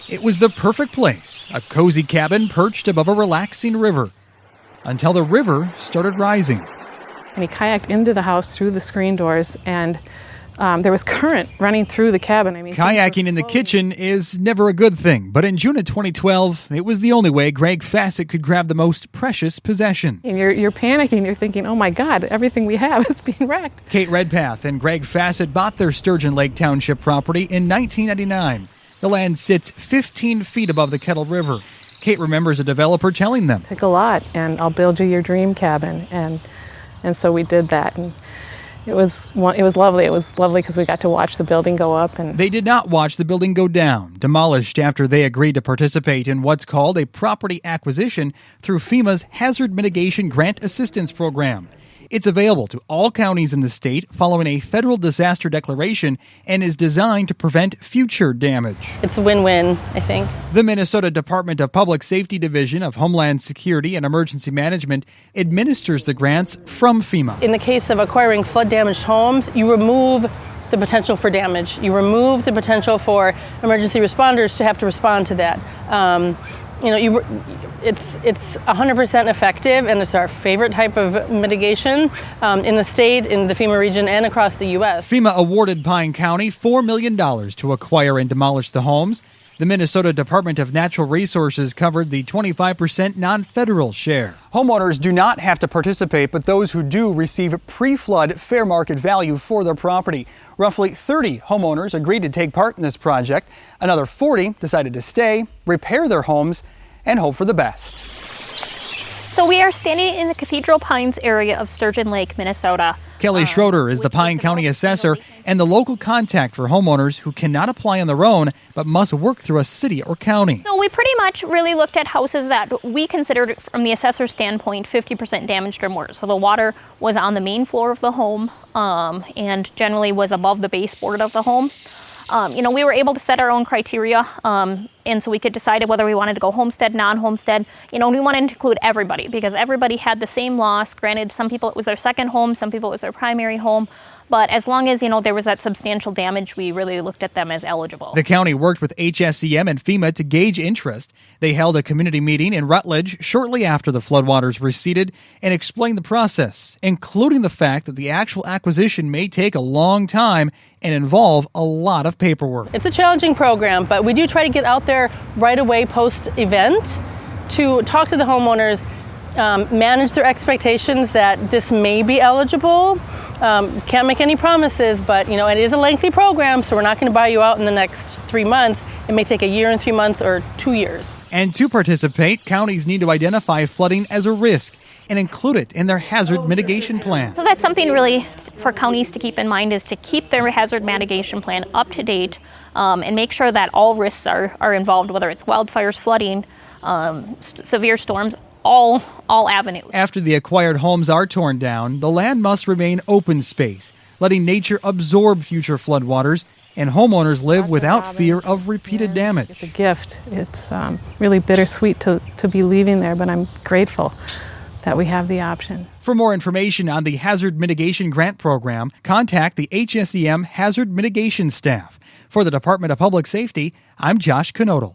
It was the perfect place, a cozy cabin perched above a relaxing river, until the river started rising. And he kayaked into the house through the screen doors, and there was current running through the cabin. Kayaking in the kitchen is never a good thing, but in June of 2012, it was the only way Greg Fassett could grab the most precious possession. And you're panicking. You're thinking, oh my God, everything we have is being wrecked. Kate Redpath and Greg Fassett bought their Sturgeon Lake Township property in 1999. The land sits 15 feet above the Kettle River. Kate remembers a developer telling them, "Pick a lot, and I'll build you your dream cabin." And so we did that. And it was lovely. It was lovely because we got to watch the building go up. And they did not watch the building go down, demolished after they agreed to participate in what's called a property acquisition through FEMA's Hazard Mitigation Grant Assistance Program. It's available to all counties in the state following a federal disaster declaration and is designed to prevent future damage. It's a win-win, I think. The Minnesota Department of Public Safety Division of Homeland Security and Emergency Management administers the grants from FEMA. In the case of acquiring flood-damaged homes, you remove the potential for damage. You remove the potential for emergency responders to have to respond to that. It's 100% effective, and it's our favorite type of mitigation in the state, in the FEMA region, and across the U.S. FEMA awarded Pine County $4 million to acquire and demolish the homes. The Minnesota Department of Natural Resources covered the 25% non-federal share. Homeowners do not have to participate, but those who do receive pre-flood fair market value for their property. Roughly 30 homeowners agreed to take part in this project. Another 40 decided to stay, repair their homes, and hope for the best. So we are standing in the Cathedral Pines area of Sturgeon Lake, Minnesota. Kelly Schroeder is the Pine County assessor and the local contact for homeowners who cannot apply on their own but must work through a city or county. So we pretty much really looked at houses that we considered, from the assessor's standpoint, 50% damaged or more. So the water was on the main floor of the home and generally was above the baseboard of the home. We were able to set our own criteria, and so we could decide whether we wanted to go homestead, non-homestead. We wanted to include everybody because everybody had the same loss. Granted, some people it was their second home, some people it was their primary home. But as long as, there was that substantial damage, we really looked at them as eligible. The county worked with HSCM and FEMA to gauge interest. They held a community meeting in Rutledge shortly after the floodwaters receded and explained the process, including the fact that the actual acquisition may take a long time and involve a lot of paperwork. It's a challenging program, but we do try to get out there right away post-event to talk to the homeowners, manage their expectations that this may be eligible. Can't make any promises, but it is a lengthy program, so we're not going to buy you out in the next 3 months. It may take a year and 3 months or 2 years. And to participate, counties need to identify flooding as a risk and include it in their hazard mitigation plan. So that's something really for counties to keep in mind, is to keep their hazard mitigation plan up to date and make sure that all risks are involved, whether it's wildfires, flooding, severe storms, all avenues. After the acquired homes are torn down, the land must remain open space, letting nature absorb future floodwaters, and homeowners live without fear of repeated damage. It's a gift. It's really bittersweet to be leaving there, but I'm grateful that we have the option. For more information on the Hazard Mitigation Grant Program, contact the HSCM Hazard Mitigation staff. For the Department of Public Safety, I'm Josh Knodel.